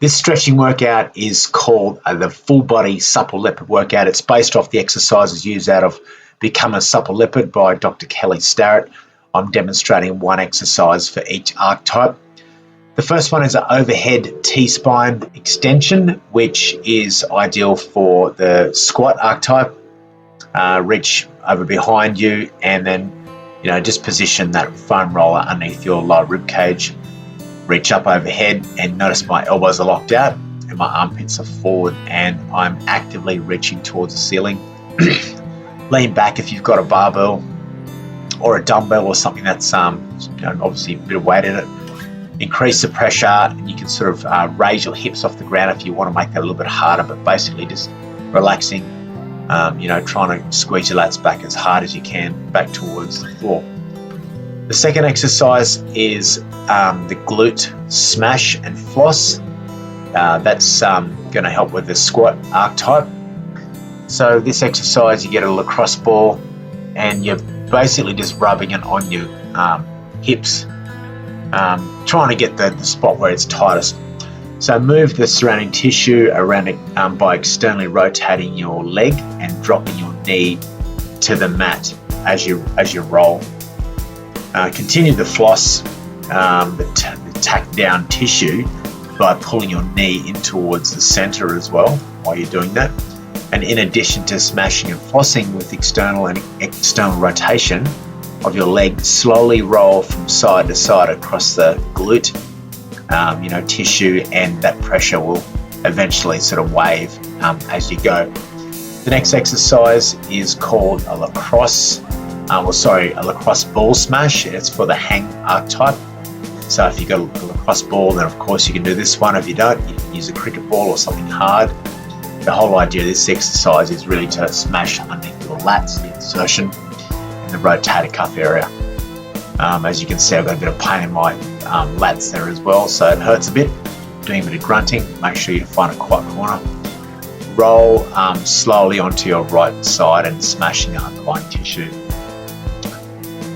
This stretching workout is called the full body supple leopard workout. It's based off the exercises used out of Become a Supple Leopard by Dr. Kelly Starrett. I'm demonstrating one exercise for each archetype. The first one is an overhead T-spine extension, which is ideal for the squat archetype. Reach over behind you and then, just position that foam roller underneath your lower rib cage. Reach up overhead and notice my elbows are locked out and my armpits are forward and I'm actively reaching towards the ceiling. Lean back if you've got a barbell or a dumbbell or something that's obviously a bit of weight in it. Increase the pressure and you can sort of raise your hips off the ground if you want to make that a little bit harder, but basically just relaxing, trying to squeeze your lats back as hard as you can back towards the floor. The second exercise is the glute smash and floss. That's going to help with the squat archetype. So this exercise, you get a lacrosse ball and you're basically just rubbing it on your hips, trying to get the spot where it's tightest. So move the surrounding tissue around it by externally rotating your leg and dropping your knee to the mat as you roll. Continue the floss, the tack down tissue by pulling your knee in towards the center as well while you're doing that. And in addition to smashing and flossing with external and external rotation of your leg, slowly roll from side to side across the glute, tissue, and that pressure will eventually sort of wave as you go. The next exercise is called a lacrosse, a lacrosse ball smash. It's for the hang archetype. So if you've got a lacrosse ball, then of course you can do this one. If you don't, you can use a cricket ball or something hard. The whole idea of this exercise is really to smash underneath your lats, the insertion, and the rotator cuff area. As you can see, I've got a bit of pain in my lats there as well, so it hurts a bit. Doing a bit of grunting. Make sure you find a quiet corner. Roll slowly onto your right side and smashing the underlying tissue.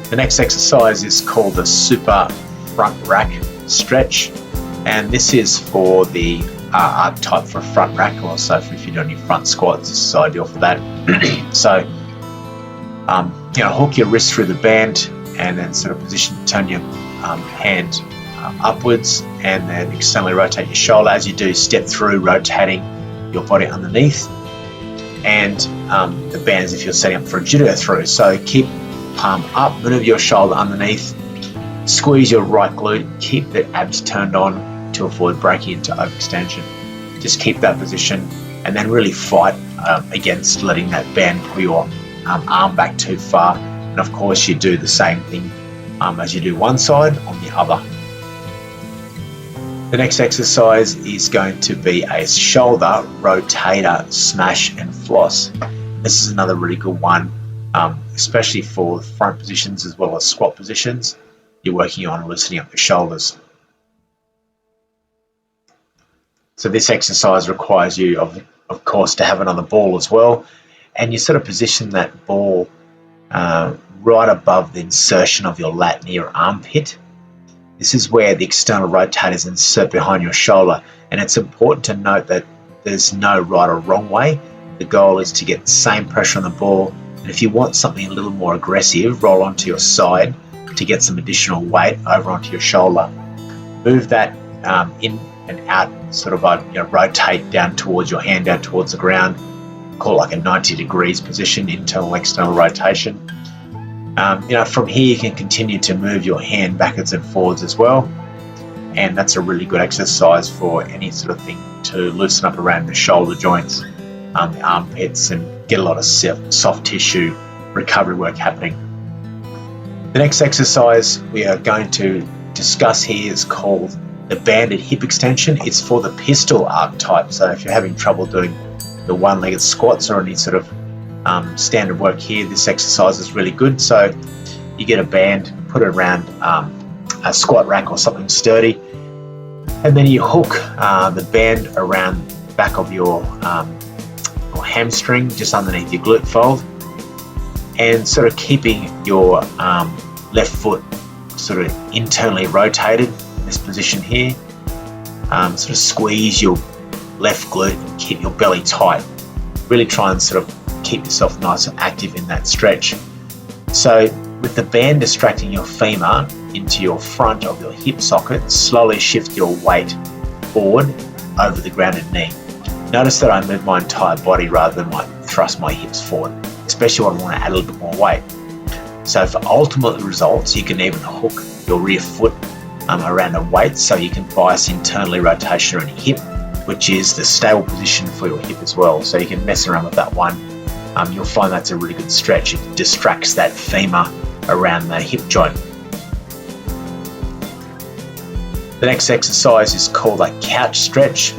The next exercise is called the super front rack stretch, and this is for the archetype for front rack, or so if you're doing your front squats, this is ideal for that. So, hook your wrist through the band and then sort of turn your hand upwards and then externally rotate your shoulder. As you do, step through, rotating your body underneath, and the band as if you're setting up for a judo throw. So keep palm up, move your shoulder underneath, squeeze your right glute, keep the abs turned on to avoid breaking into overextension. Just keep that position and then really fight against letting that band pull your arm back too far. And of course you do the same thing as you do one side on the other. The next exercise is going to be a shoulder rotator smash and floss. This is another really good one, especially for front positions as well as squat positions. You're working on loosening up the shoulders. So this exercise requires you, of course, to have another ball as well, and you sort of position that ball right above the insertion of your lat near your armpit. This is where the external rotators insert behind your shoulder, and it's important to note that there's no right or wrong way. The goal is to get the same pressure on the ball, and if you want something a little more aggressive, roll onto your side to get some additional weight over onto your shoulder. Move that in and out, sort of rotate down towards your hand, down towards the ground. Call it like a 90 degrees position, internal, external rotation. From here you can continue to move your hand backwards and forwards as well, and that's a really good exercise for any sort of thing to loosen up around the shoulder joints, the armpits, and get a lot of soft tissue recovery work happening. The next exercise we are going to discuss here is called the banded hip extension. It's for the pistol archetype, so if you're having trouble doing the one-legged squats or any sort of standard work here, this exercise is really good. So you get a band, put it around a squat rack or something sturdy, and then you hook the band around the back of your hamstring, just underneath your glute fold, and sort of keeping your left foot sort of internally rotated in this position here. sort of squeeze your left glute and keep your belly tight. Really try and sort of keep yourself nice and active in that stretch. So with the band distracting your femur into your front of your hip socket, slowly shift your weight forward over the grounded knee. Notice that I move my entire body rather than thrust my hips forward, especially when I want to add a little bit more weight. So for ultimate results, you can even hook your rear foot around a weight so you can bias internally rotation around your hip, which is the stable position for your hip as well. So you can mess around with that one. You'll find that's a really good stretch. It distracts that femur around the hip joint. The next exercise is called a couch stretch,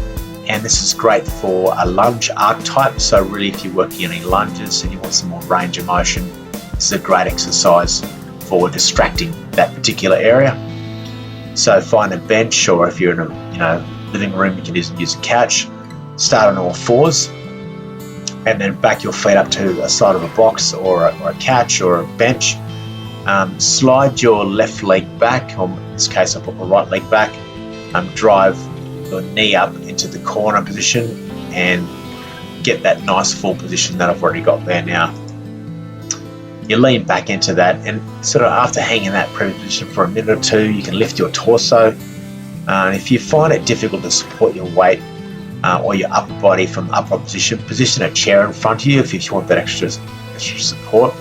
and this is great for a lunge archetype. So really, if you're working any lunges and you want some more range of motion, this is a great exercise for distracting that particular area. So find a bench, or if you're in a living room, you can use a couch. Start on all fours, and then back your feet up to the side of a box or a couch or a bench. Slide your left leg back, or in this case I put my right leg back. Drive your knee up into the corner position and get that nice full position that I've already got there now. You lean back into that, and sort of after hanging that previous position for a minute or two, you can lift your torso. And if you find it difficult to support your weight or your upper body from the upright position a chair in front of you if you want that extra support,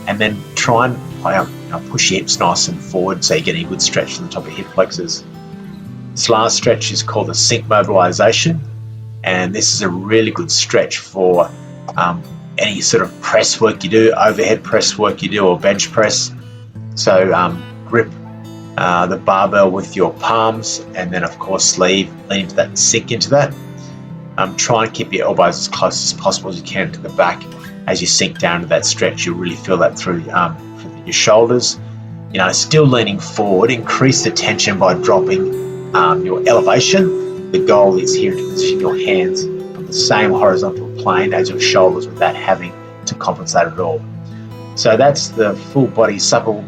and then try and push your hips nice and forward so you're getting a good stretch from the top of your hip flexors. This last stretch is called the sink mobilization, and this is a really good stretch for any sort of press work you do, overhead press work you do, or bench press. So grip the barbell with your palms, and then of course lean into that and sink into that. Try and keep your elbows as close as possible as you can to the back. As you sink down to that stretch, you'll really feel that through your shoulders. Still leaning forward. Increase the tension by dropping your elevation. The goal is here to position your hands on the same horizontal plane as your shoulders without having to compensate at all. So that's the full body supple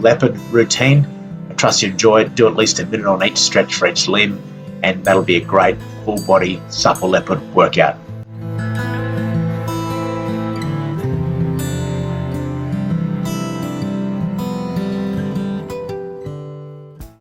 leopard routine. I trust you enjoy it. Do at least a minute on each stretch for each limb, and that'll be a great full body supple leopard workout.